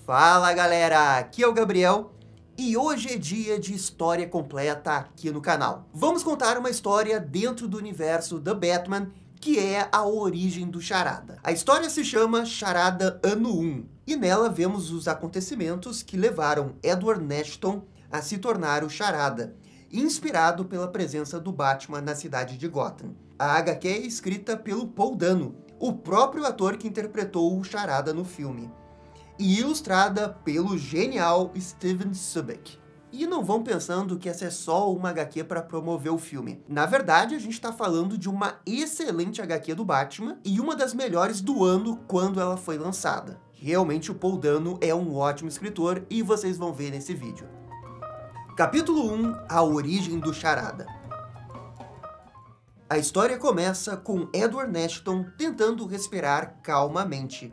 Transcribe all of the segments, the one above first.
Fala galera, aqui é o Gabriel e hoje é dia de história completa aqui no canal. Vamos contar uma história dentro do universo The Batman, que é a origem do Charada. A história se chama Charada Ano 1 e nela vemos os acontecimentos que levaram Edward Nashton a se tornar o Charada, inspirado pela presença do Batman na cidade de Gotham. A HQ é escrita pelo Paul Dano, o próprio ator que interpretou o Charada no filme, e ilustrada pelo genial Steven Subeck. E não vão pensando que essa é só uma HQ para promover o filme. Na verdade, a gente está falando de uma excelente HQ do Batman e uma das melhores do ano quando ela foi lançada. Realmente o Paul Dano é um ótimo escritor e vocês vão ver nesse vídeo. Capítulo 1 – A origem do Charada. A história começa com Edward Nashton tentando respirar calmamente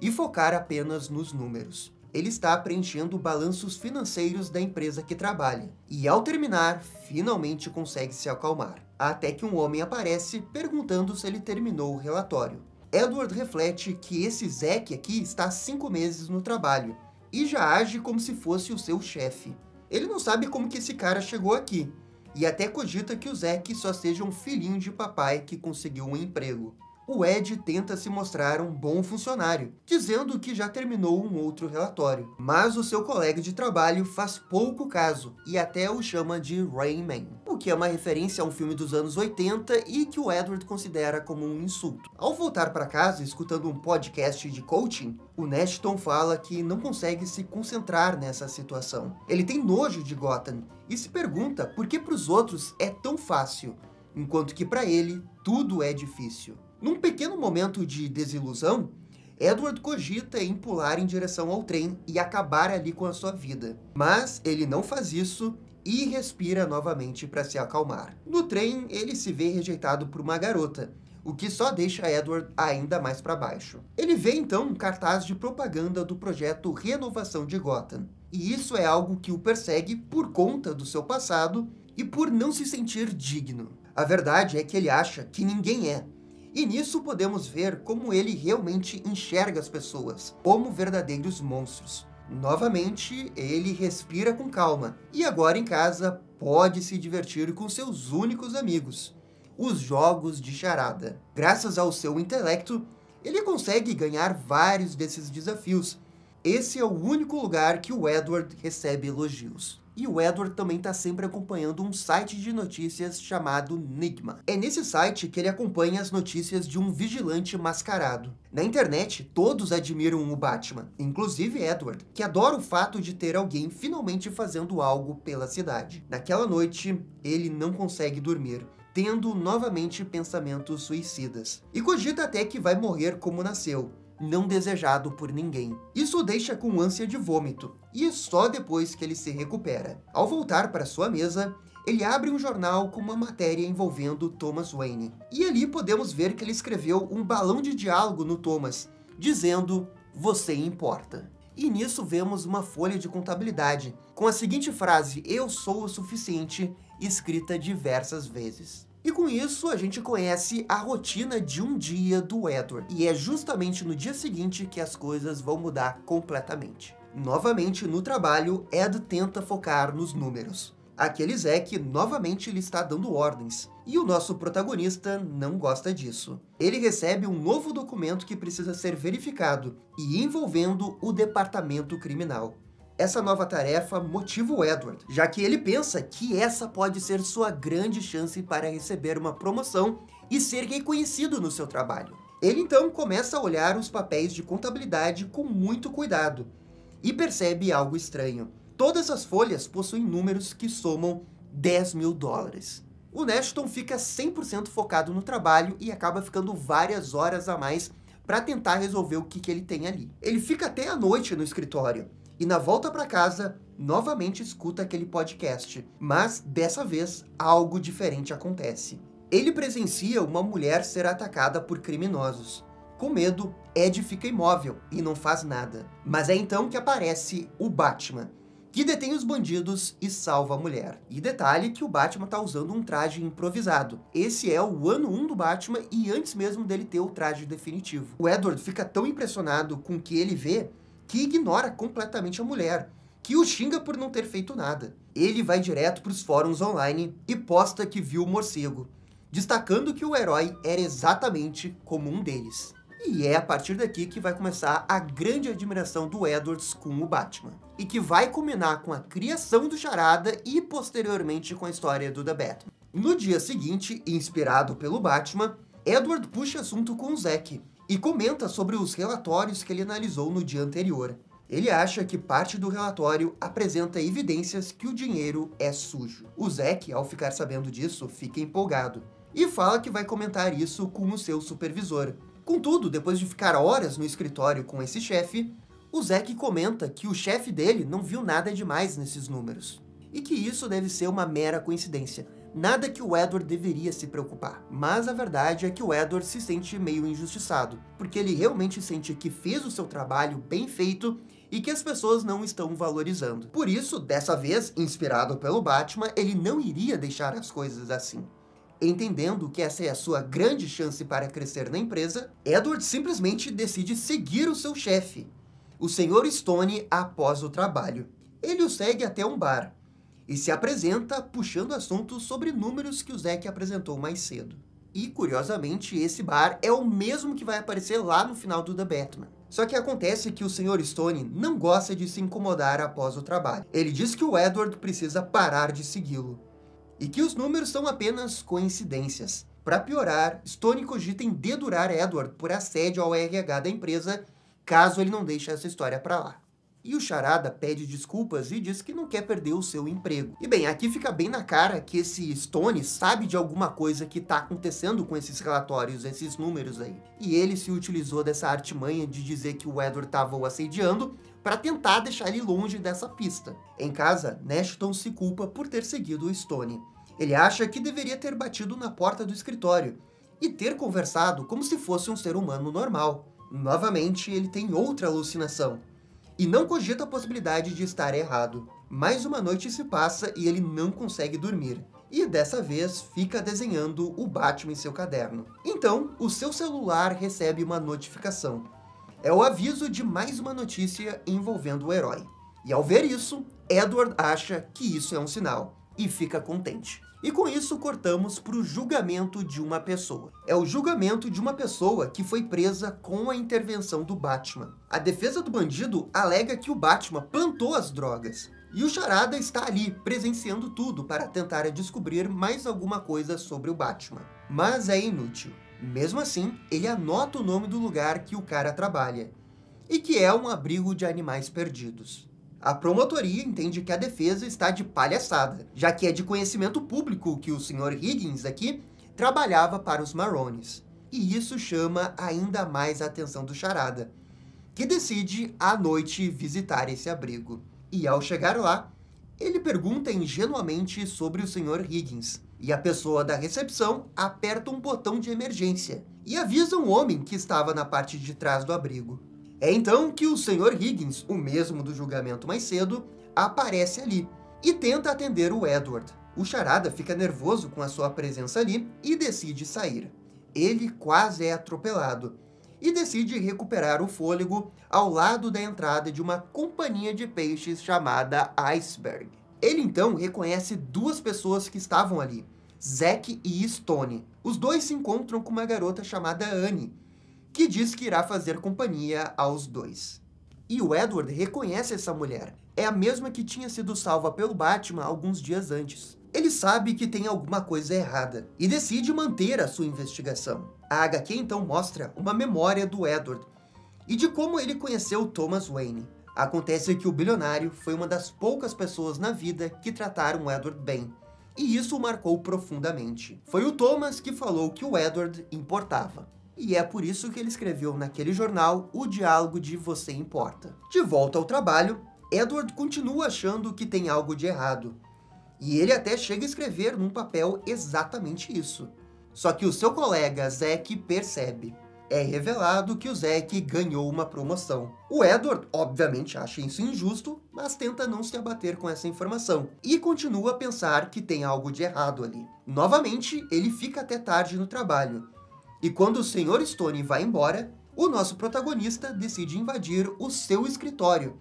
e focar apenas nos números. Ele está preenchendo balanços financeiros da empresa que trabalha, e ao terminar, finalmente consegue se acalmar, até que um homem aparece perguntando se ele terminou o relatório. Edward reflete que esse Zack aqui está há 5 meses no trabalho, e já age como se fosse o seu chefe. Ele não sabe como que esse cara chegou aqui, e até cogita que o Zack só seja um filhinho de papai que conseguiu um emprego. O Ed tenta se mostrar um bom funcionário, dizendo que já terminou um outro relatório. Mas o seu colega de trabalho faz pouco caso, e até o chama de Rain Man, o que é uma referência a um filme dos anos 80 e que o Edward considera como um insulto. Ao voltar para casa, escutando um podcast de coaching, o Nashton fala que não consegue se concentrar nessa situação. Ele tem nojo de Gotham, e se pergunta por que para os outros é tão fácil, enquanto que para ele tudo é difícil. Num pequeno momento de desilusão, Edward cogita em pular em direção ao trem e acabar ali com a sua vida. Mas ele não faz isso e respira novamente para se acalmar. No trem, ele se vê rejeitado por uma garota, o que só deixa Edward ainda mais para baixo. Ele vê então um cartaz de propaganda do projeto Renovação de Gotham. E isso é algo que o persegue por conta do seu passado e por não se sentir digno. A verdade é que ele acha que ninguém é. E nisso podemos ver como ele realmente enxerga as pessoas, como verdadeiros monstros. Novamente, ele respira com calma, e agora em casa pode se divertir com seus únicos amigos, os jogos de charada. Graças ao seu intelecto, ele consegue ganhar vários desses desafios. Esse é o único lugar que o Edward recebe elogios. E o Edward também está sempre acompanhando um site de notícias chamado Nigma. É nesse site que ele acompanha as notícias de um vigilante mascarado. Na internet, todos admiram o Batman, inclusive Edward, que adora o fato de ter alguém finalmente fazendo algo pela cidade. Naquela noite, ele não consegue dormir, tendo novamente pensamentos suicidas. E cogita até que vai morrer como nasceu, não desejado por ninguém. Isso o deixa com ânsia de vômito, e só depois que ele se recupera. Ao voltar para sua mesa, ele abre um jornal com uma matéria envolvendo Thomas Wayne. E ali podemos ver que ele escreveu um balão de diálogo no Thomas, dizendo, "Você importa." E nisso vemos uma folha de contabilidade, com a seguinte frase, "Eu sou o suficiente", escrita diversas vezes. E com isso, a gente conhece a rotina de um dia do Edward. E é justamente no dia seguinte que as coisas vão mudar completamente. Novamente, no trabalho, Ed tenta focar nos números. Aquele Zack novamente lhe está dando ordens. E o nosso protagonista não gosta disso. Ele recebe um novo documento que precisa ser verificado, e envolvendo o departamento criminal. Essa nova tarefa motiva o Edward, já que ele pensa que essa pode ser sua grande chance para receber uma promoção e ser reconhecido no seu trabalho. Ele então começa a olhar os papéis de contabilidade com muito cuidado e percebe algo estranho. Todas as folhas possuem números que somam $10.000. O Nashton fica 100% focado no trabalho e acaba ficando várias horas a mais para tentar resolver o que ele tem ali. Ele fica até a noite no escritório. E na volta para casa, novamente escuta aquele podcast. Mas, dessa vez, algo diferente acontece. Ele presencia uma mulher ser atacada por criminosos. Com medo, Ed fica imóvel e não faz nada. Mas é então que aparece o Batman, que detém os bandidos e salva a mulher. E detalhe que o Batman tá usando um traje improvisado. Esse é o ano 1 do Batman e antes mesmo dele ter o traje definitivo. O Edward fica tão impressionado com o que ele vê que ignora completamente a mulher, que o xinga por não ter feito nada. Ele vai direto para os fóruns online e posta que viu o morcego, destacando que o herói era exatamente como um deles. E é a partir daqui que vai começar a grande admiração do Edwards com o Batman, e que vai culminar com a criação do Charada e posteriormente com a história do The Batman. No dia seguinte, inspirado pelo Batman, Edward puxa assunto com o Zack e comenta sobre os relatórios que ele analisou no dia anterior. Ele acha que parte do relatório apresenta evidências que o dinheiro é sujo. O Zack, ao ficar sabendo disso, fica empolgado e fala que vai comentar isso com o seu supervisor. Contudo, depois de ficar horas no escritório com esse chefe, o Zack comenta que o chefe dele não viu nada demais nesses números, e que isso deve ser uma mera coincidência, nada que o Edward deveria se preocupar. Mas a verdade é que o Edward se sente meio injustiçado, porque ele realmente sente que fez o seu trabalho bem feito e que as pessoas não estão valorizando. Por isso, dessa vez, inspirado pelo Batman, ele não iria deixar as coisas assim. Entendendo que essa é a sua grande chance para crescer na empresa, Edward simplesmente decide seguir o seu chefe, o Sr. Stone, após o trabalho. Ele o segue até um bar e se apresenta puxando assuntos sobre números que o Zack apresentou mais cedo. E, curiosamente, esse bar é o mesmo que vai aparecer lá no final do The Batman. Só que acontece que o Sr. Stone não gosta de se incomodar após o trabalho. Ele diz que o Edward precisa parar de segui-lo e que os números são apenas coincidências. Para piorar, Stone cogita em dedurar Edward por assédio ao RH da empresa, caso ele não deixe essa história para lá. E o Charada pede desculpas e diz que não quer perder o seu emprego. E bem, aqui fica bem na cara que esse Stone sabe de alguma coisa que está acontecendo com esses relatórios, esses números aí. E ele se utilizou dessa artimanha de dizer que o Edward estava o assediando para tentar deixar ele longe dessa pista. Em casa, Nashton se culpa por ter seguido o Stone. Ele acha que deveria ter batido na porta do escritório e ter conversado como se fosse um ser humano normal. Novamente, ele tem outra alucinação e não cogita a possibilidade de estar errado. Mais uma noite se passa e ele não consegue dormir. E dessa vez fica desenhando o Batman em seu caderno. Então, o seu celular recebe uma notificação. É o aviso de mais uma notícia envolvendo o herói. E ao ver isso, Edward acha que isso é um sinal e fica contente. E com isso cortamos para o julgamento de uma pessoa. É o julgamento de uma pessoa que foi presa com a intervenção do Batman. A defesa do bandido alega que o Batman plantou as drogas. E o Charada está ali, presenciando tudo para tentar descobrir mais alguma coisa sobre o Batman. Mas é inútil. Mesmo assim, ele anota o nome do lugar que o cara trabalha, e que é um abrigo de animais perdidos. A promotoria entende que a defesa está de palhaçada, já que é de conhecimento público que o Sr. Higgins aqui trabalhava para os Marrones. E isso chama ainda mais a atenção do Charada, que decide à noite visitar esse abrigo. E ao chegar lá, ele pergunta ingenuamente sobre o Sr. Higgins, e a pessoa da recepção aperta um botão de emergência e avisa um homem que estava na parte de trás do abrigo. É então que o Sr. Higgins, o mesmo do julgamento mais cedo, aparece ali e tenta atender o Edward. O Charada fica nervoso com a sua presença ali e decide sair. Ele quase é atropelado e decide recuperar o fôlego ao lado da entrada de uma companhia de peixes chamada Iceberg. Ele então reconhece duas pessoas que estavam ali, Zack e Stone. Os dois se encontram com uma garota chamada Annie, que diz que irá fazer companhia aos dois. E o Edward reconhece essa mulher. É a mesma que tinha sido salva pelo Batman alguns dias antes. Ele sabe que tem alguma coisa errada e decide manter a sua investigação. A HQ então mostra uma memória do Edward e de como ele conheceu Thomas Wayne. Acontece que o bilionário foi uma das poucas pessoas na vida que trataram o Edward bem, e isso o marcou profundamente. Foi o Thomas que falou que o Edward importava. E é por isso que ele escreveu naquele jornal o diálogo de Você Importa. De volta ao trabalho, Edward continua achando que tem algo de errado. E ele até chega a escrever num papel exatamente isso. Só que o seu colega Zack percebe. É revelado que o Zack ganhou uma promoção. O Edward, obviamente, acha isso injusto, mas tenta não se abater com essa informação. E continua a pensar que tem algo de errado ali. Novamente, ele fica até tarde no trabalho. E quando o Sr. Stone vai embora, O nosso protagonista decide invadir o seu escritório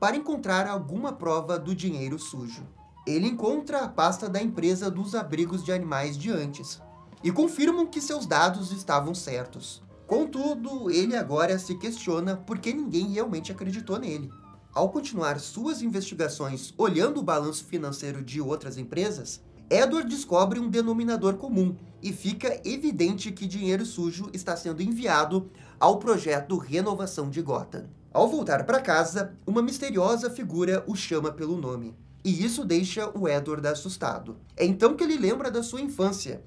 para encontrar alguma prova do dinheiro sujo. Ele encontra a pasta da empresa dos abrigos de animais de antes e confirmam que seus dados estavam certos. Contudo, ele agora se questiona por que ninguém realmente acreditou nele. Ao continuar suas investigações olhando o balanço financeiro de outras empresas, Edward descobre um denominador comum e fica evidente que dinheiro sujo está sendo enviado ao projeto Renovação de Gotham. Ao voltar para casa, uma misteriosa figura o chama pelo nome, e isso deixa o Edward assustado. É então que ele lembra da sua infância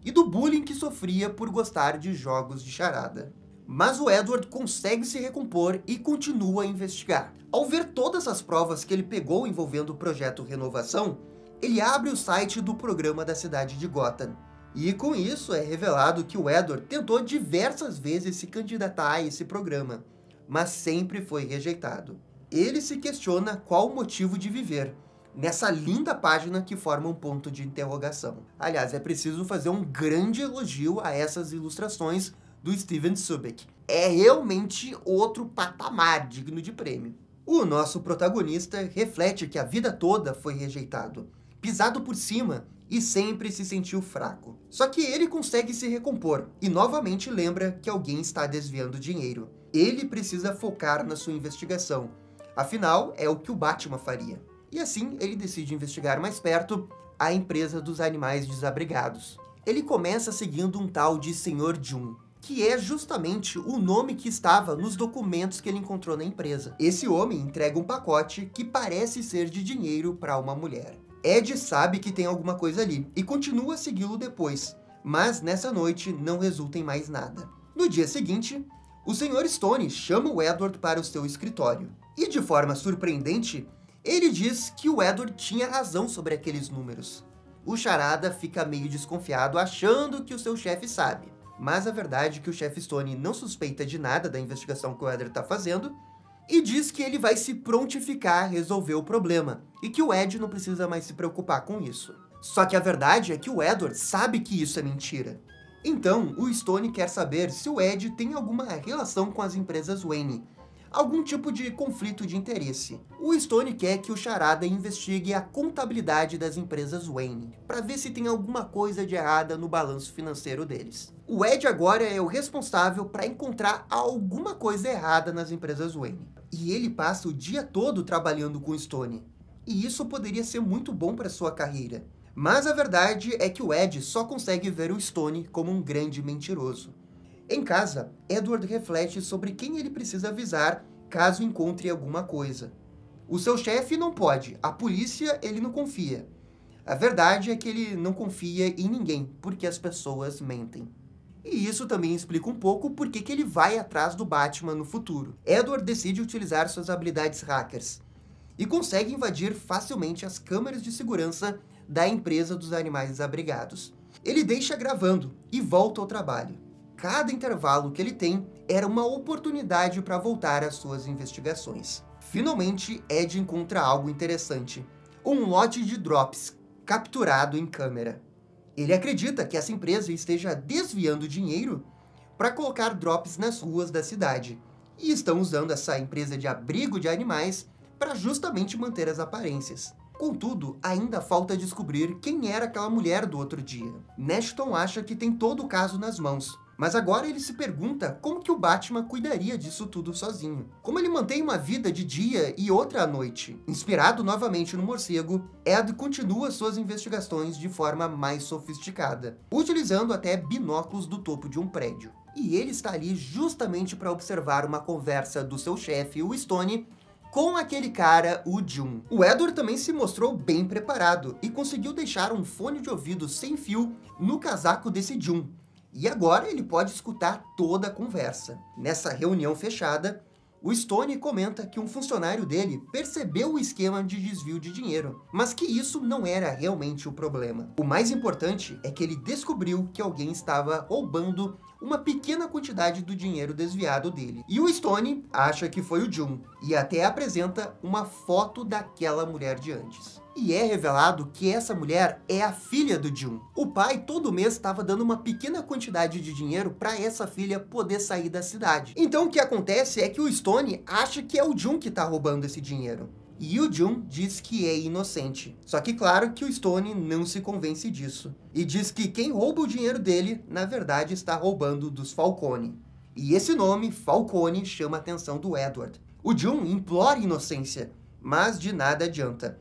e do bullying que sofria por gostar de jogos de charada. Mas o Edward consegue se recompor e continua a investigar. Ao ver todas as provas que ele pegou envolvendo o projeto Renovação, ele abre o site do programa da cidade de Gotham. E com isso é revelado que o Edward tentou diversas vezes se candidatar a esse programa, mas sempre foi rejeitado. Ele se questiona qual o motivo de viver, nessa linda página que forma um ponto de interrogação. Aliás, é preciso fazer um grande elogio a essas ilustrações do Steven Soubek. É realmente outro patamar digno de prêmio. O nosso protagonista reflete que a vida toda foi rejeitado, pisado por cima e sempre se sentiu fraco. Só que ele consegue se recompor e novamente lembra que alguém está desviando dinheiro. Ele precisa focar na sua investigação, afinal é o que o Batman faria. E assim ele decide investigar mais perto a empresa dos animais desabrigados. Ele começa seguindo um tal de Sr. Jun, que é justamente o nome que estava nos documentos que ele encontrou na empresa. Esse homem entrega um pacote que parece ser de dinheiro para uma mulher. Ed sabe que tem alguma coisa ali e continua a segui-lo depois, mas nessa noite não resulta em mais nada. No dia seguinte, o Sr. Stone chama o Edward para o seu escritório. E de forma surpreendente, ele diz que o Edward tinha razão sobre aqueles números. O Charada fica meio desconfiado, achando que o seu chefe sabe. Mas a verdade é que o chefe Stone não suspeita de nada da investigação que o Edward está fazendo e diz que ele vai se prontificar a resolver o problema e que o Ed não precisa mais se preocupar com isso. Só que a verdade é que o Edward sabe que isso é mentira. Então, o Stone quer saber se o Ed tem alguma relação com as empresas Wayne, algum tipo de conflito de interesse. O Stone quer que o Charada investigue a contabilidade das empresas Wayne, para ver se tem alguma coisa de errada no balanço financeiro deles. O Ed agora é o responsável para encontrar alguma coisa errada nas empresas Wayne. E ele passa o dia todo trabalhando com o Stone. E isso poderia ser muito bom para sua carreira. Mas a verdade é que o Ed só consegue ver o Stone como um grande mentiroso. Em casa, Edward reflete sobre quem ele precisa avisar caso encontre alguma coisa. O seu chefe não pode, a polícia ele não confia. A verdade é que ele não confia em ninguém, porque as pessoas mentem. E isso também explica um pouco por que ele vai atrás do Batman no futuro. Edward decide utilizar suas habilidades hackers e consegue invadir facilmente as câmeras de segurança da empresa dos animais desabrigados. Ele deixa gravando e volta ao trabalho. Cada intervalo que ele tem era uma oportunidade para voltar às suas investigações. Finalmente, Ed encontra algo interessante. Um lote de drops capturado em câmera. Ele acredita que essa empresa esteja desviando dinheiro para colocar drops nas ruas da cidade. E estão usando essa empresa de abrigo de animais para justamente manter as aparências. Contudo, ainda falta descobrir quem era aquela mulher do outro dia. Nashton acha que tem todo o caso nas mãos, mas agora ele se pergunta como que o Batman cuidaria disso tudo sozinho. Como ele mantém uma vida de dia e outra à noite. Inspirado novamente no morcego, Ed continua suas investigações de forma mais sofisticada, utilizando até binóculos do topo de um prédio. E ele está ali justamente para observar uma conversa do seu chefe, o Stone, com aquele cara, o Jun. O Edward também se mostrou bem preparado e conseguiu deixar um fone de ouvido sem fio no casaco desse Jun. E agora ele pode escutar toda a conversa. Nessa reunião fechada, o Stone comenta que um funcionário dele percebeu o esquema de desvio de dinheiro, mas que isso não era realmente o problema. O mais importante é que ele descobriu que alguém estava roubando uma pequena quantidade do dinheiro desviado dele. E o Stone acha que foi o Jun, e até apresenta uma foto daquela mulher de antes. E é revelado que essa mulher é a filha do Jun. O pai todo mês estava dando uma pequena quantidade de dinheiro para essa filha poder sair da cidade. Então o que acontece é que o Stone acha que é o Jun que está roubando esse dinheiro. E o Jun diz que é inocente. Só que claro que o Stone não se convence disso. E diz que quem rouba o dinheiro dele, na verdade, está roubando dos Falcone. E esse nome, Falcone, chama a atenção do Edward. O Jun implora inocência, mas de nada adianta.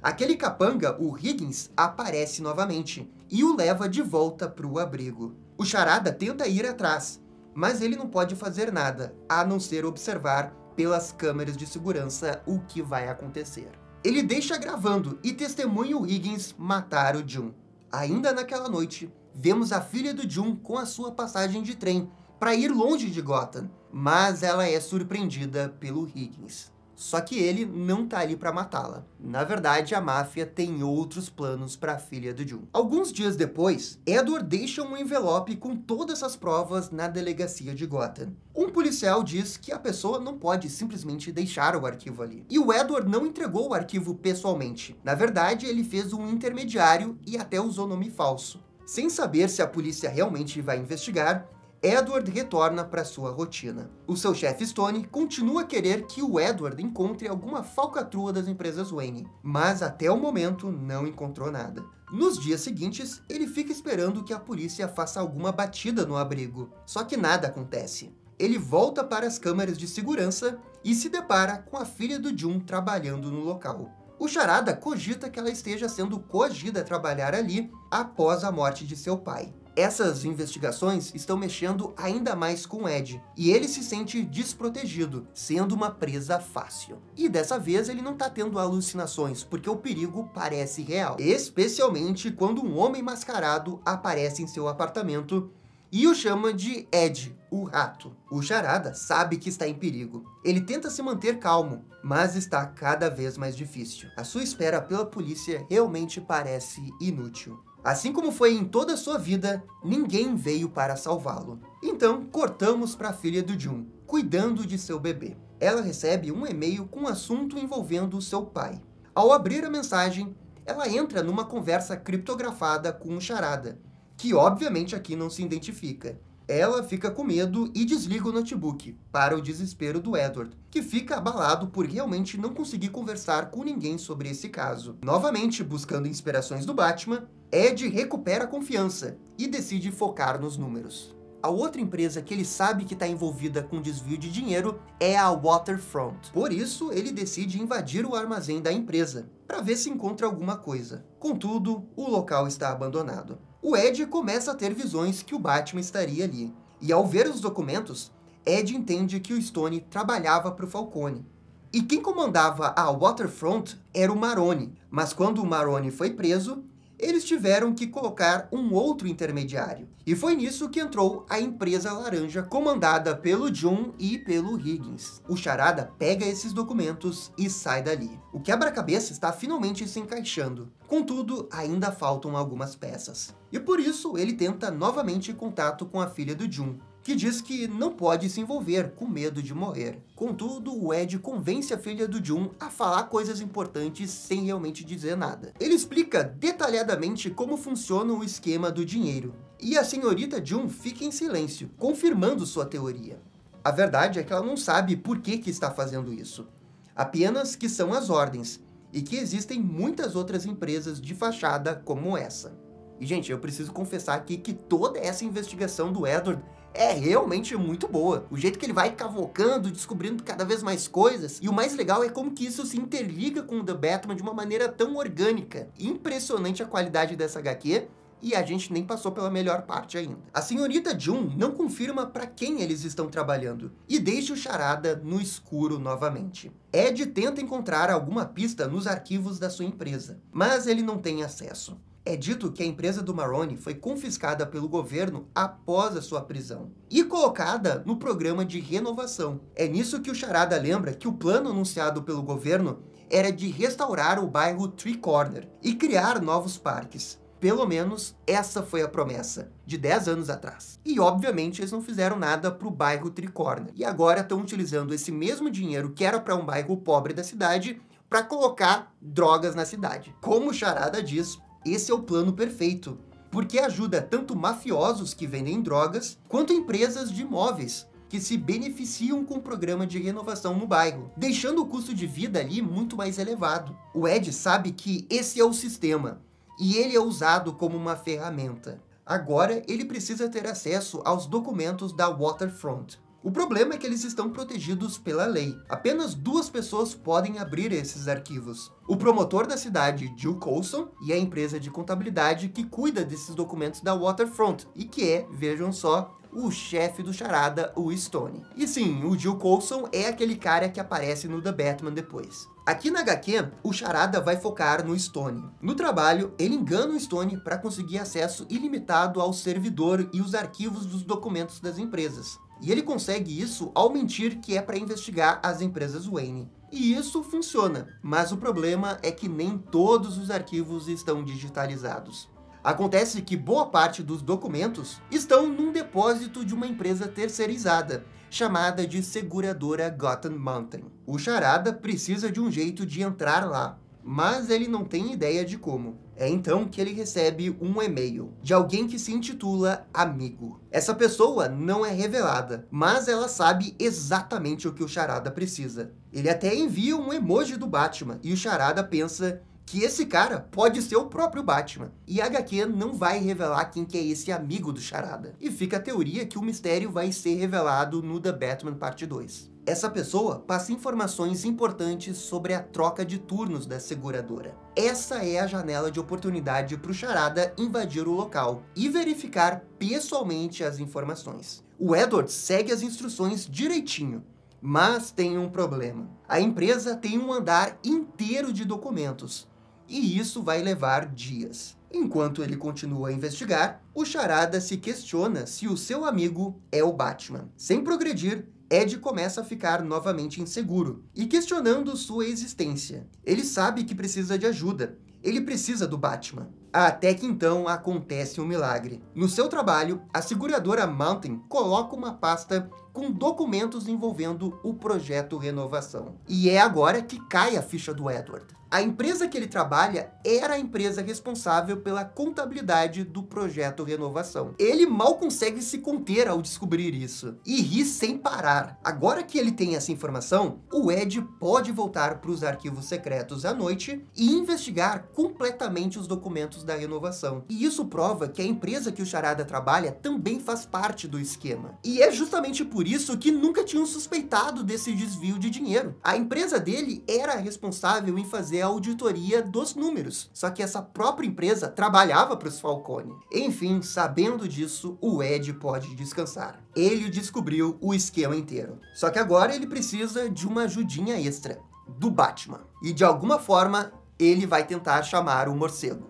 Aquele capanga, o Higgins, aparece novamente e o leva de volta para o abrigo. O Charada tenta ir atrás, mas ele não pode fazer nada, a não ser observar pelas câmeras de segurança o que vai acontecer. Ele deixa gravando e testemunha o Higgins matar o Jun. Ainda naquela noite, vemos a filha do Jun com a sua passagem de trem para ir longe de Gotham, mas ela é surpreendida pelo Higgins. Só que ele não tá ali para matá-la. Na verdade, a máfia tem outros planos para a filha do Jun. Alguns dias depois, Edward deixa um envelope com todas as provas na delegacia de Gotham. Um policial diz que a pessoa não pode simplesmente deixar o arquivo ali. E o Edward não entregou o arquivo pessoalmente. Na verdade, ele fez um intermediário e até usou nome falso. Sem saber se a polícia realmente vai investigar, Edward retorna para sua rotina. O seu chefe Stone continua a querer que o Edward encontre alguma falcatrua das empresas Wayne, mas até o momento não encontrou nada. Nos dias seguintes, ele fica esperando que a polícia faça alguma batida no abrigo, só que nada acontece. Ele volta para as câmeras de segurança e se depara com a filha do Jun trabalhando no local. O Charada cogita que ela esteja sendo coagida a trabalhar ali após a morte de seu pai. Essas investigações estão mexendo ainda mais com Ed, e ele se sente desprotegido, sendo uma presa fácil. E dessa vez ele não está tendo alucinações, porque o perigo parece real. Especialmente quando um homem mascarado aparece em seu apartamento e o chama de Ed, o rato. O Charada sabe que está em perigo. Ele tenta se manter calmo, mas está cada vez mais difícil. A sua espera pela polícia realmente parece inútil. Assim como foi em toda a sua vida, ninguém veio para salvá-lo. Então, cortamos para a filha do Jun, cuidando de seu bebê. Ela recebe um e-mail com um assunto envolvendo seu pai. Ao abrir a mensagem, ela entra numa conversa criptografada com o Charada, que obviamente aqui não se identifica. Ela fica com medo e desliga o notebook, para o desespero do Edward, que fica abalado por realmente não conseguir conversar com ninguém sobre esse caso. Novamente, buscando inspirações do Batman, Ed recupera a confiança e decide focar nos números. A outra empresa que ele sabe que está envolvida com desvio de dinheiro é a Waterfront. Por isso, ele decide invadir o armazém da empresa, para ver se encontra alguma coisa. Contudo, o local está abandonado. O Ed começa a ter visões que o Batman estaria ali. E ao ver os documentos, Ed entende que o Stone trabalhava para o Falcone. E quem comandava a Waterfront era o Maroni. Mas quando o Maroni foi preso, eles tiveram que colocar um outro intermediário. E foi nisso que entrou a empresa laranja, comandada pelo Jun e pelo Higgins. O Charada pega esses documentos e sai dali. O quebra-cabeça está finalmente se encaixando. Contudo, ainda faltam algumas peças. E por isso, ele tenta novamente contato com a filha do Jun, que diz que não pode se envolver com medo de morrer. Contudo, o Ed convence a filha do Jun a falar coisas importantes sem realmente dizer nada. Ele explica detalhadamente como funciona o esquema do dinheiro, e a senhorita Jun fica em silêncio, confirmando sua teoria. A verdade é que ela não sabe por que está fazendo isso, apenas que são as ordens, e que existem muitas outras empresas de fachada como essa. E, gente, eu preciso confessar aqui que toda essa investigação do Edward é realmente muito boa. O jeito que ele vai cavocando, descobrindo cada vez mais coisas. E o mais legal é como que isso se interliga com o The Batman de uma maneira tão orgânica. Impressionante a qualidade dessa HQ. E a gente nem passou pela melhor parte ainda. A senhorita Jun não confirma para quem eles estão trabalhando e deixa o Charada no escuro novamente. Ed tenta encontrar alguma pista nos arquivos da sua empresa, mas ele não tem acesso. É dito que a empresa do Maroni foi confiscada pelo governo após a sua prisão e colocada no programa de renovação. É nisso que o Charada lembra que o plano anunciado pelo governo era de restaurar o bairro Tree Corner e criar novos parques. Pelo menos essa foi a promessa, de 10 anos atrás. E obviamente eles não fizeram nada para o bairro Tree Corner. E agora estão utilizando esse mesmo dinheiro que era para um bairro pobre da cidade para colocar drogas na cidade. Como o Charada diz, esse é o plano perfeito, porque ajuda tanto mafiosos que vendem drogas, quanto empresas de imóveis, que se beneficiam com o programa de renovação no bairro, deixando o custo de vida ali muito mais elevado. O Ed sabe que esse é o sistema, e ele é usado como uma ferramenta. Agora, ele precisa ter acesso aos documentos da Waterfront. O problema é que eles estão protegidos pela lei. Apenas 2 pessoas podem abrir esses arquivos. O promotor da cidade, Jill Coulson, e a empresa de contabilidade que cuida desses documentos da Waterfront, e que é, vejam só, o chefe do Charada, o Stone. E sim, o Jill Coulson é aquele cara que aparece no The Batman depois. Aqui na HQ, o Charada vai focar no Stone. No trabalho, ele engana o Stone para conseguir acesso ilimitado ao servidor e os arquivos dos documentos das empresas. E ele consegue isso ao mentir que é para investigar as empresas Wayne. E isso funciona, mas o problema é que nem todos os arquivos estão digitalizados. Acontece que boa parte dos documentos estão num depósito de uma empresa terceirizada, chamada de seguradora Gotham Mountain. O Charada precisa de um jeito de entrar lá, mas ele não tem ideia de como. É então que ele recebe um e-mail de alguém que se intitula Amigo. Essa pessoa não é revelada, mas ela sabe exatamente o que o Charada precisa. Ele até envia um emoji do Batman, e o Charada pensa que esse cara pode ser o próprio Batman. E a HQ não vai revelar quem que é esse amigo do Charada. E fica a teoria que o mistério vai ser revelado no The Batman Parte 2. Essa pessoa passa informações importantes sobre a troca de turnos da seguradora. Essa é a janela de oportunidade para o Charada invadir o local e verificar pessoalmente as informações. O Edward segue as instruções direitinho, mas tem um problema. A empresa tem um andar inteiro de documentos, e isso vai levar dias. Enquanto ele continua a investigar, o Charada se questiona se o seu amigo é o Batman. Sem progredir, Ed começa a ficar novamente inseguro e questionando sua existência. Ele sabe que precisa de ajuda. Ele precisa do Batman. Até que então acontece um milagre. No seu trabalho, a seguradora Mountain coloca uma pasta com documentos envolvendo o projeto Renovação. E é agora que cai a ficha do Edward. A empresa que ele trabalha era a empresa responsável pela contabilidade do projeto Renovação. Ele mal consegue se conter ao descobrir isso, e ri sem parar. Agora que ele tem essa informação, o Ed pode voltar para os arquivos secretos à noite e investigar completamente os documentos da Renovação. E isso prova que a empresa que o Charada trabalha também faz parte do esquema. E é justamente por isso que nunca tinham suspeitado desse desvio de dinheiro. A empresa dele era responsável em fazer a auditoria dos números, só que essa própria empresa trabalhava para os Falcone. Enfim, sabendo disso, o Ed pode descansar. Ele descobriu o esquema inteiro. Só que agora ele precisa de uma ajudinha extra, do Batman. E de alguma forma, ele vai tentar chamar o morcego.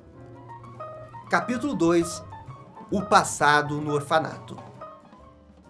Capítulo 2. O passado no orfanato.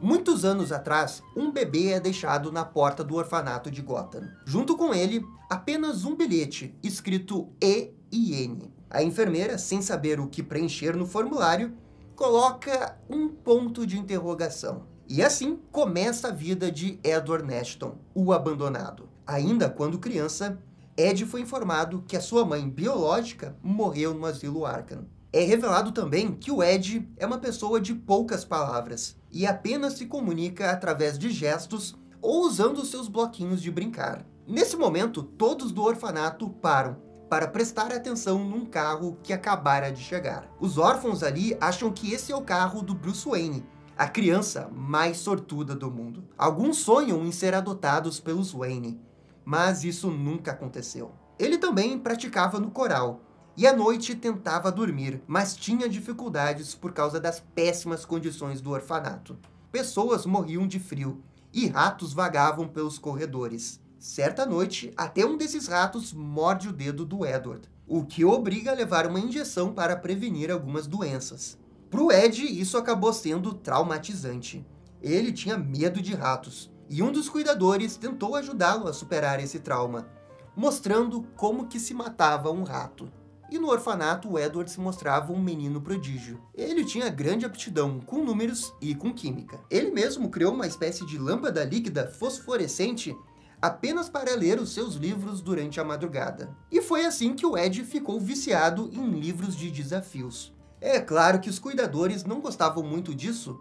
Muitos anos atrás, um bebê é deixado na porta do orfanato de Gotham. Junto com ele, apenas um bilhete, escrito E e N. A enfermeira, sem saber o que preencher no formulário, coloca um ponto de interrogação. E assim começa a vida de Edward Nashton, o abandonado. Ainda quando criança, Ed foi informado que a sua mãe biológica morreu no asilo Arkham. É revelado também que o Ed é uma pessoa de poucas palavras e apenas se comunica através de gestos ou usando seus bloquinhos de brincar. Nesse momento, todos do orfanato param para prestar atenção num carro que acabara de chegar. Os órfãos ali acham que esse é o carro do Bruce Wayne, a criança mais sortuda do mundo. Alguns sonham em ser adotados pelos Wayne, mas isso nunca aconteceu. Ele também praticava no coral, e à noite tentava dormir, mas tinha dificuldades por causa das péssimas condições do orfanato. Pessoas morriam de frio, e ratos vagavam pelos corredores. Certa noite, até um desses ratos morde o dedo do Edward, o que o obriga a levar uma injeção para prevenir algumas doenças. Para o Ed, isso acabou sendo traumatizante. Ele tinha medo de ratos, e um dos cuidadores tentou ajudá-lo a superar esse trauma, mostrando como que se matava um rato. E no orfanato, o Edward se mostrava um menino prodígio. Ele tinha grande aptidão com números e com química. Ele mesmo criou uma espécie de lâmpada líquida fosforescente apenas para ler os seus livros durante a madrugada. E foi assim que o Ed ficou viciado em livros de desafios. É claro que os cuidadores não gostavam muito disso,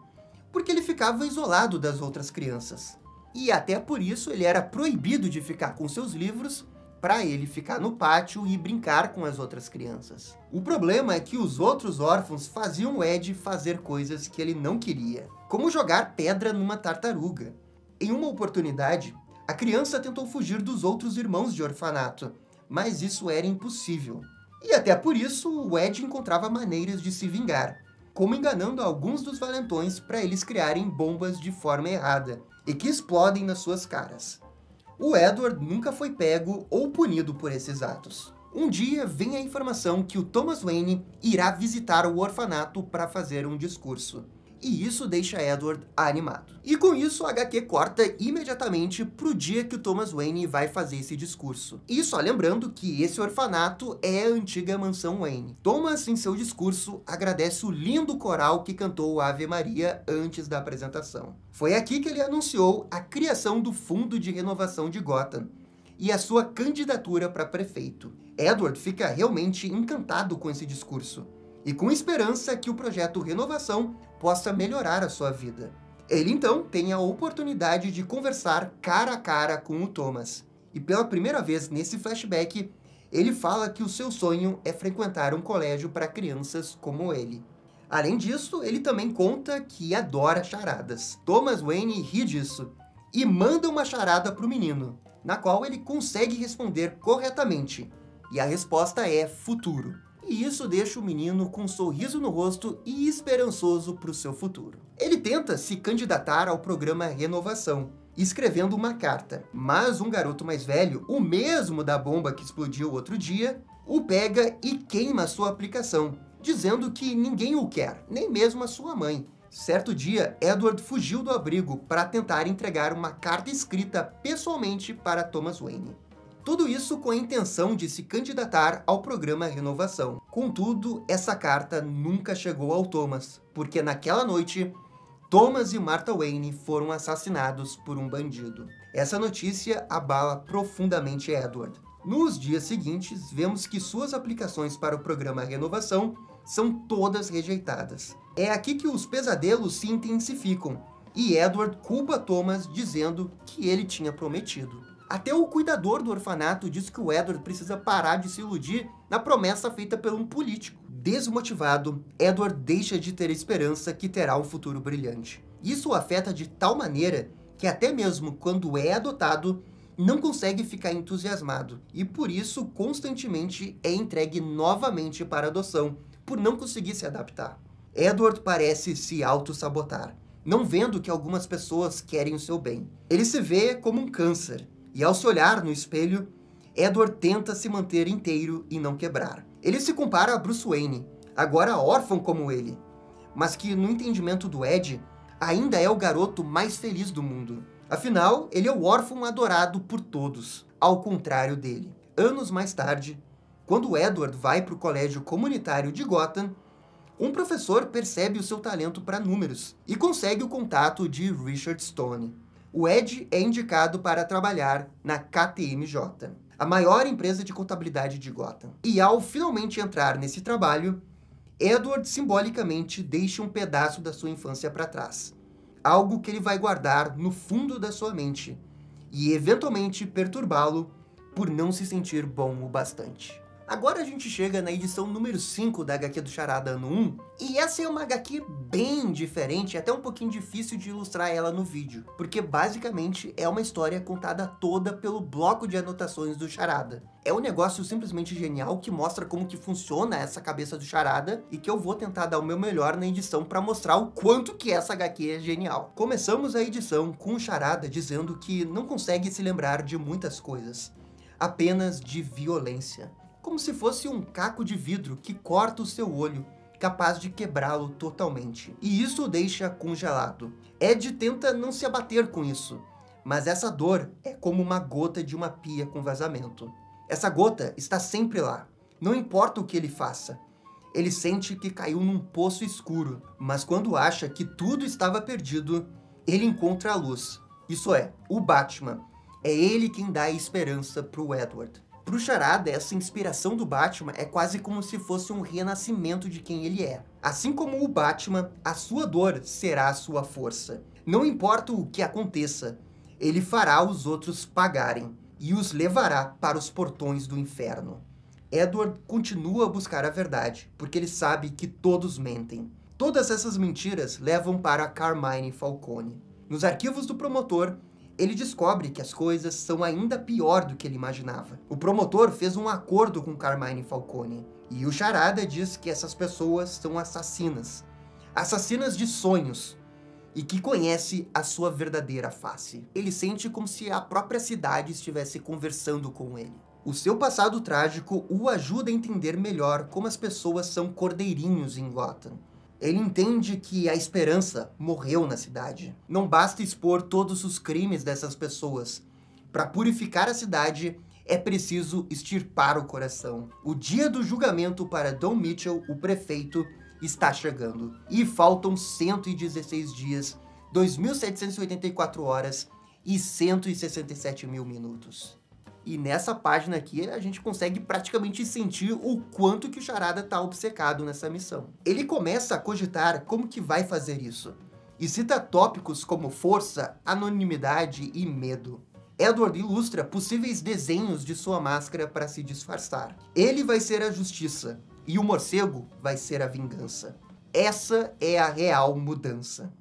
porque ele ficava isolado das outras crianças. E até por isso ele era proibido de ficar com seus livros, para ele ficar no pátio e brincar com as outras crianças. O problema é que os outros órfãos faziam o Ed fazer coisas que ele não queria, como jogar pedra numa tartaruga. Em uma oportunidade, a criança tentou fugir dos outros irmãos de orfanato, mas isso era impossível. E até por isso, o Ed encontrava maneiras de se vingar, como enganando alguns dos valentões para eles criarem bombas de forma errada e que explodem nas suas caras. O Edward nunca foi pego ou punido por esses atos. Um dia vem a informação que o Thomas Wayne irá visitar o orfanato para fazer um discurso. E isso deixa Edward animado. E com isso, a HQ corta imediatamente pro dia que o Thomas Wayne vai fazer esse discurso. E só lembrando que esse orfanato é a antiga mansão Wayne. Thomas, em seu discurso, agradece o lindo coral que cantou Ave Maria antes da apresentação. Foi aqui que ele anunciou a criação do Fundo de Renovação de Gotham e a sua candidatura para prefeito. Edward fica realmente encantado com esse discurso e com esperança que o projeto Renovação possa melhorar a sua vida. Ele então tem a oportunidade de conversar cara a cara com o Thomas. E pela primeira vez nesse flashback, ele fala que o seu sonho é frequentar um colégio para crianças como ele. Além disso, ele também conta que adora charadas. Thomas Wayne ri disso e manda uma charada para o menino, na qual ele consegue responder corretamente. E a resposta é futuro. E isso deixa o menino com um sorriso no rosto e esperançoso para o seu futuro. Ele tenta se candidatar ao programa Renovação, escrevendo uma carta, mas um garoto mais velho, o mesmo da bomba que explodiu outro dia, o pega e queima sua aplicação, dizendo que ninguém o quer, nem mesmo a sua mãe. Certo dia, Edward fugiu do abrigo para tentar entregar uma carta escrita pessoalmente para Thomas Wayne. Tudo isso com a intenção de se candidatar ao programa Renovação. Contudo, essa carta nunca chegou ao Thomas, porque naquela noite, Thomas e Martha Wayne foram assassinados por um bandido. Essa notícia abala profundamente Edward. Nos dias seguintes, vemos que suas aplicações para o programa Renovação são todas rejeitadas. É aqui que os pesadelos se intensificam, e Edward culpa Thomas dizendo que ele tinha prometido. Até o cuidador do orfanato diz que o Edward precisa parar de se iludir na promessa feita por um político. Desmotivado, Edward deixa de ter esperança que terá um futuro brilhante. Isso o afeta de tal maneira que até mesmo quando é adotado, não consegue ficar entusiasmado e por isso constantemente é entregue novamente para adoção, por não conseguir se adaptar. Edward parece se auto-sabotar, não vendo que algumas pessoas querem o seu bem. Ele se vê como um câncer. E ao se olhar no espelho, Edward tenta se manter inteiro e não quebrar. Ele se compara a Bruce Wayne, agora órfão como ele, mas que no entendimento do Ed, ainda é o garoto mais feliz do mundo. Afinal, ele é o órfão adorado por todos, ao contrário dele. Anos mais tarde, quando Edward vai para o colégio comunitário de Gotham, um professor percebe o seu talento para números e consegue o contato de Richard Stone. O Ed é indicado para trabalhar na KTMJ, a maior empresa de contabilidade de Gotham. E ao finalmente entrar nesse trabalho, Edward simbolicamente deixa um pedaço da sua infância para trás. Algo que ele vai guardar no fundo da sua mente e eventualmente perturbá-lo por não se sentir bom o bastante. Agora a gente chega na edição número 5 da HQ do Charada ano 1, e essa é uma HQ bem diferente, até um pouquinho difícil de ilustrar ela no vídeo, porque basicamente é uma história contada toda pelo bloco de anotações do Charada. É um negócio simplesmente genial que mostra como que funciona essa cabeça do Charada e que eu vou tentar dar o meu melhor na edição para mostrar o quanto que essa HQ é genial. Começamos a edição com o Charada dizendo que não consegue se lembrar de muitas coisas, apenas de violência. Como se fosse um caco de vidro que corta o seu olho, capaz de quebrá-lo totalmente. E isso o deixa congelado. Ed tenta não se abater com isso, mas essa dor é como uma gota de uma pia com vazamento. Essa gota está sempre lá, não importa o que ele faça. Ele sente que caiu num poço escuro, mas quando acha que tudo estava perdido, ele encontra a luz. Isso é, o Batman. É ele quem dá a esperança pro Edward. Pro Charada, essa inspiração do Batman é quase como se fosse um renascimento de quem ele é. Assim como o Batman, a sua dor será a sua força. Não importa o que aconteça, ele fará os outros pagarem e os levará para os portões do inferno. Edward continua a buscar a verdade, porque ele sabe que todos mentem. Todas essas mentiras levam para Carmine Falcone. Nos arquivos do promotor, ele descobre que as coisas são ainda pior do que ele imaginava. O promotor fez um acordo com Carmine Falcone, e o Charada diz que essas pessoas são assassinas. Assassinas de sonhos, e que conhece a sua verdadeira face. Ele sente como se a própria cidade estivesse conversando com ele. O seu passado trágico o ajuda a entender melhor como as pessoas são cordeirinhos em Gotham. Ele entende que a esperança morreu na cidade. Não basta expor todos os crimes dessas pessoas. Para purificar a cidade, é preciso extirpar o coração. O dia do julgamento para Don Mitchell, o prefeito, está chegando. E faltam 116 dias, 2.784 horas e 167 mil minutos. E nessa página aqui a gente consegue praticamente sentir o quanto que o Charada tá obcecado nessa missão. Ele começa a cogitar como que vai fazer isso, e cita tópicos como força, anonimidade e medo. Edward ilustra possíveis desenhos de sua máscara para se disfarçar. Ele vai ser a justiça, e o morcego vai ser a vingança. Essa é a real mudança.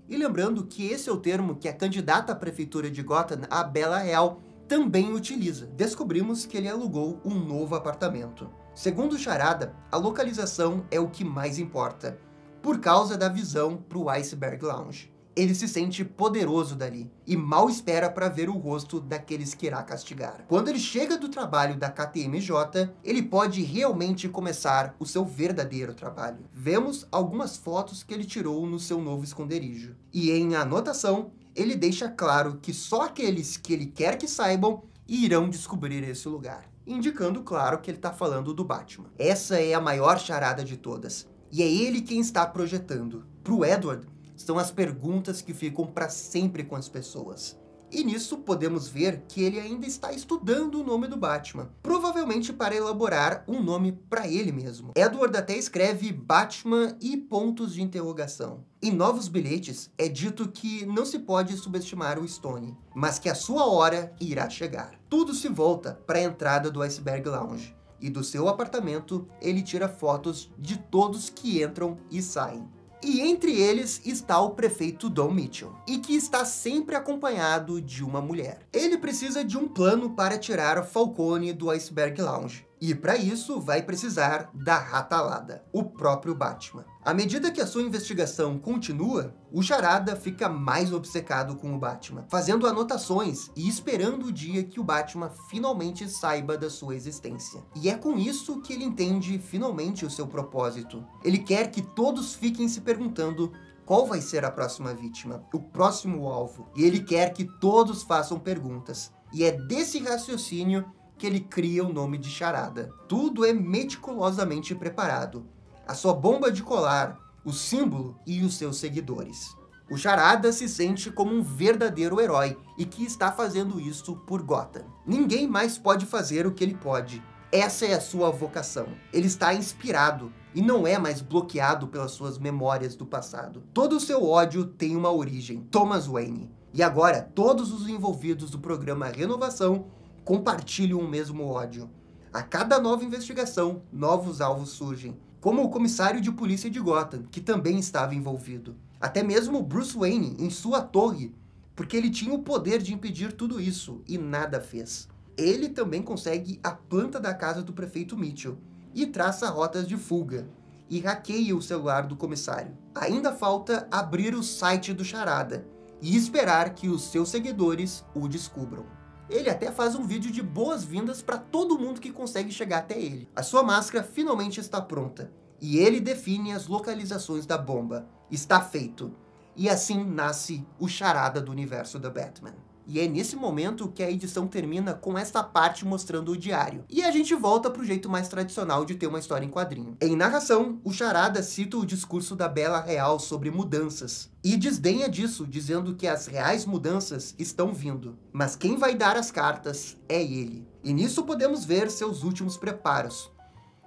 E lembrando que esse é o termo que a candidata à prefeitura de Gotham, a Bela Real, também utiliza. Descobrimos que ele alugou um novo apartamento. Segundo o Charada, a localização é o que mais importa, por causa da visão para o Iceberg Lounge. Ele se sente poderoso dali, e mal espera para ver o rosto daqueles que irá castigar. Quando ele chega do trabalho da KTMJ, ele pode realmente começar o seu verdadeiro trabalho. Vemos algumas fotos que ele tirou no seu novo esconderijo. E em anotação, ele deixa claro que só aqueles que ele quer que saibam irão descobrir esse lugar, indicando, claro, que ele está falando do Batman. Essa é a maior charada de todas, e é ele quem está projetando. Pro Edward, são as perguntas que ficam para sempre com as pessoas. E nisso podemos ver que ele ainda está estudando o nome do Batman, provavelmente para elaborar um nome para ele mesmo. Edward até escreve Batman e pontos de interrogação. Em Novos Bilhetes é dito que não se pode subestimar o Stone, mas que a sua hora irá chegar. Tudo se volta para a entrada do Iceberg Lounge, e do seu apartamento ele tira fotos de todos que entram e saem. E entre eles está o prefeito Don Mitchell, e que está sempre acompanhado de uma mulher. Ele precisa de um plano para tirar Falcone do Iceberg Lounge, e para isso vai precisar da Ratalada, o próprio Batman. À medida que a sua investigação continua, o Charada fica mais obcecado com o Batman, fazendo anotações e esperando o dia que o Batman finalmente saiba da sua existência. E é com isso que ele entende finalmente o seu propósito. Ele quer que todos fiquem se perguntando qual vai ser a próxima vítima, o próximo alvo. E ele quer que todos façam perguntas. E é desse raciocínio que ele cria o nome de Charada. Tudo é meticulosamente preparado. A sua bomba de colar, o símbolo e os seus seguidores. O Charada se sente como um verdadeiro herói e que está fazendo isso por Gotham. Ninguém mais pode fazer o que ele pode. Essa é a sua vocação. Ele está inspirado e não é mais bloqueado pelas suas memórias do passado. Todo o seu ódio tem uma origem, Thomas Wayne. E agora, todos os envolvidos do programa Renovação compartilham o mesmo ódio. A cada nova investigação, novos alvos surgem, como o comissário de polícia de Gotham, que também estava envolvido. Até mesmo Bruce Wayne em sua torre, porque ele tinha o poder de impedir tudo isso e nada fez. Ele também consegue a planta da casa do prefeito Mitchell e traça rotas de fuga e hackeia o celular do comissário. Ainda falta abrir o site do Charada e esperar que os seus seguidores o descubram. Ele até faz um vídeo de boas-vindas para todo mundo que consegue chegar até ele. A sua máscara finalmente está pronta, e ele define as localizações da bomba. Está feito. E assim nasce o Charada do universo da Batman. E é nesse momento que a edição termina com esta parte mostrando o diário. E a gente volta pro jeito mais tradicional de ter uma história em quadrinho. Em narração, o Charada cita o discurso da Bela Real sobre mudanças. E desdenha disso, dizendo que as reais mudanças estão vindo. Mas quem vai dar as cartas é ele. E nisso podemos ver seus últimos preparos,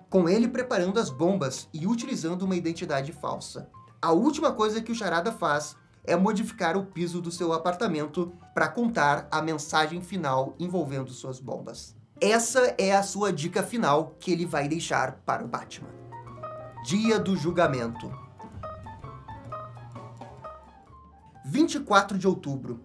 com ele preparando as bombas e utilizando uma identidade falsa. A última coisa que o Charada faz é modificar o piso do seu apartamento para contar a mensagem final envolvendo suas bombas. Essa é a sua dica final que ele vai deixar para o Batman. Dia do julgamento. 24 de outubro.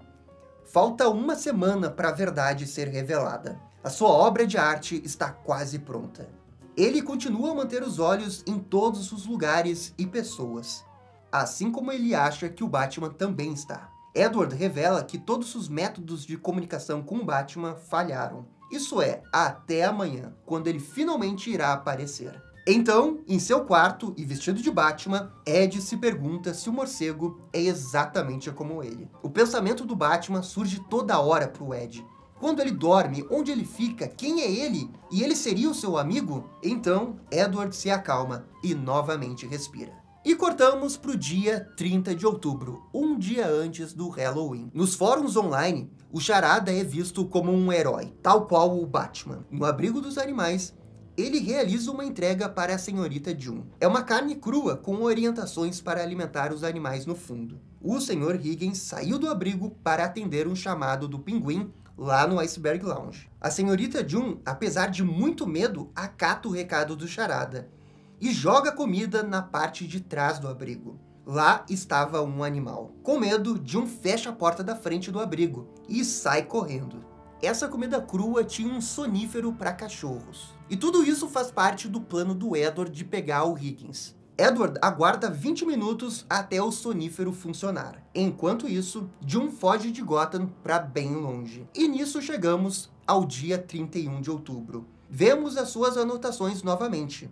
Falta uma semana para a verdade ser revelada. A sua obra de arte está quase pronta. Ele continua a manter os olhos em todos os lugares e pessoas, assim como ele acha que o Batman também está. Edward revela que todos os métodos de comunicação com o Batman falharam. Isso é, até amanhã, quando ele finalmente irá aparecer. Então, em seu quarto e vestido de Batman, Ed se pergunta se o morcego é exatamente como ele. O pensamento do Batman surge toda hora para o Ed. Quando ele dorme, onde ele fica, quem é ele? E ele seria o seu amigo? Então, Edward se acalma e novamente respira. E cortamos para o dia 30 de outubro, um dia antes do Halloween. Nos fóruns online, o Charada é visto como um herói, tal qual o Batman. No abrigo dos animais, ele realiza uma entrega para a senhorita June. É uma carne crua com orientações para alimentar os animais no fundo. O Sr. Higgins saiu do abrigo para atender um chamado do Pinguim lá no Iceberg Lounge. A senhorita June, apesar de muito medo, acata o recado do Charada e joga comida na parte de trás do abrigo. Lá estava um animal. Com medo, June fecha a porta da frente do abrigo e sai correndo. Essa comida crua tinha um sonífero para cachorros. E tudo isso faz parte do plano do Edward de pegar o Higgins. Edward aguarda 20 minutos até o sonífero funcionar. Enquanto isso, June foge de Gotham para bem longe. E nisso chegamos ao dia 31 de outubro. Vemos as suas anotações novamente.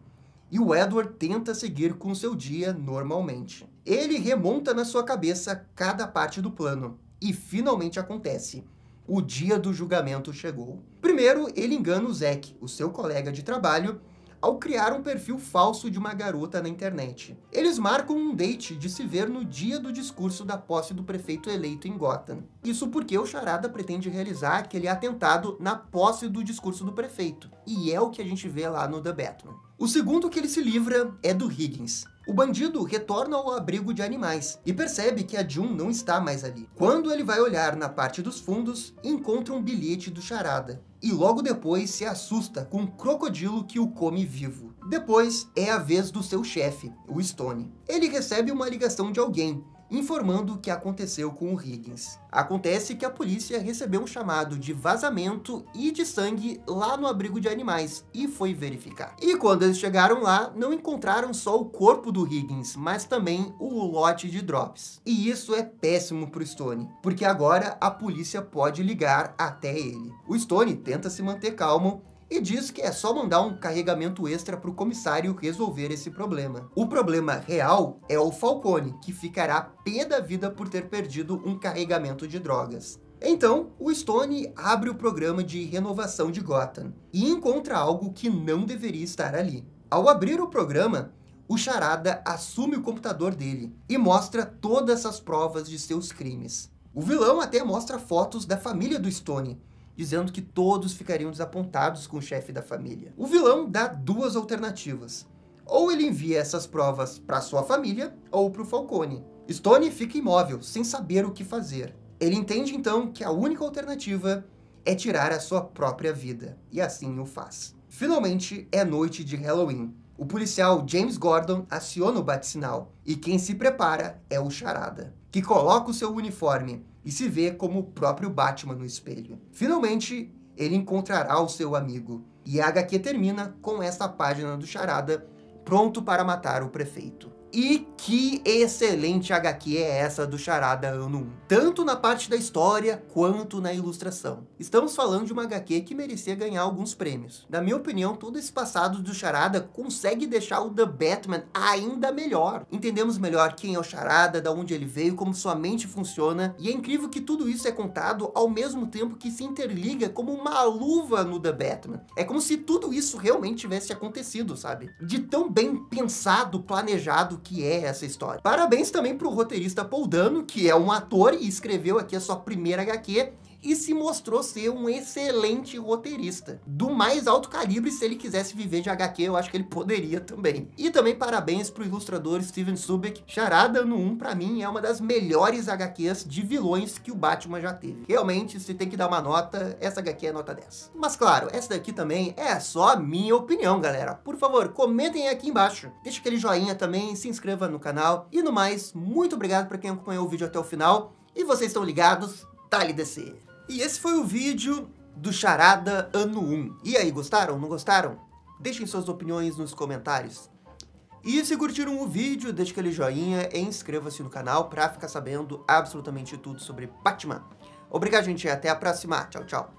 E o Edward tenta seguir com seu dia normalmente. Ele remonta na sua cabeça cada parte do plano. E finalmente acontece. O dia do julgamento chegou. Primeiro, ele engana o Zack, o seu colega de trabalho, ao criar um perfil falso de uma garota na internet. Eles marcam um date de se ver no dia do discurso da posse do prefeito eleito em Gotham. Isso porque o Charada pretende realizar aquele atentado na posse do discurso do prefeito. E é o que a gente vê lá no The Batman. O segundo que ele se livra é do Higgins. O bandido retorna ao abrigo de animais e percebe que a June não está mais ali. Quando ele vai olhar na parte dos fundos, encontra um bilhete do Charada. E logo depois se assusta com um crocodilo que o come vivo. Depois é a vez do seu chefe, o Stone. Ele recebe uma ligação de alguém, informando o que aconteceu com o Higgins. Acontece que a polícia recebeu um chamado de vazamento e de sangue lá no abrigo de animais e foi verificar. E quando eles chegaram lá, não encontraram só o corpo do Higgins, mas também o lote de drops. E isso é péssimo pro Stone, porque agora a polícia pode ligar até ele. O Stone tenta se manter calmo e diz que é só mandar um carregamento extra para o comissário resolver esse problema. O problema real é o Falcone, que ficará pé da vida por ter perdido um carregamento de drogas. Então, o Stone abre o programa de renovação de Gotham e encontra algo que não deveria estar ali. Ao abrir o programa, o Charada assume o computador dele e mostra todas as provas de seus crimes. O vilão até mostra fotos da família do Stone, dizendo que todos ficariam desapontados com o chefe da família. O vilão dá duas alternativas. Ou ele envia essas provas para sua família, ou para o Falcone. Stone fica imóvel, sem saber o que fazer. Ele entende então que a única alternativa é tirar a sua própria vida, e assim o faz. Finalmente é noite de Halloween. O policial James Gordon aciona o bate-sinal, e quem se prepara é o Charada, que coloca o seu uniforme e se vê como o próprio Batman no espelho. Finalmente, ele encontrará o seu amigo. E a HQ termina com essa página do Charada, pronto para matar o prefeito. E que excelente HQ é essa do Charada Ano 1, tanto na parte da história quanto na ilustração. Estamos falando de uma HQ que merecia ganhar alguns prêmios. Na minha opinião, todo esse passado do Charada consegue deixar o The Batman ainda melhor. Entendemos melhor quem é o Charada, da onde ele veio, como sua mente funciona, e é incrível que tudo isso é contado ao mesmo tempo que se interliga como uma luva no The Batman. É como se tudo isso realmente tivesse acontecido, sabe? De tão bem pensado, planejado que é essa história. Parabéns também pro roteirista Paul Dano, que é um ator e escreveu aqui a sua primeira HQ, e se mostrou ser um excelente roteirista. Do mais alto calibre, se ele quisesse viver de HQ, eu acho que ele poderia também. E também parabéns pro ilustrador Steven Soubek. Charada Ano 1, pra mim, é uma das melhores HQs de vilões que o Batman já teve. Realmente, se tem que dar uma nota, essa HQ é nota 10. Mas claro, essa daqui também é só a minha opinião, galera. Por favor, comentem aqui embaixo. Deixa aquele joinha também, se inscreva no canal. E no mais, muito obrigado pra quem acompanhou o vídeo até o final. E vocês estão ligados? Dá-lhe DC. E esse foi o vídeo do Charada Ano 1. E aí, gostaram? Não gostaram? Deixem suas opiniões nos comentários. E se curtiram o vídeo, deixe aquele joinha e inscreva-se no canal para ficar sabendo absolutamente tudo sobre Batman. Obrigado, gente. Até a próxima. Tchau, tchau.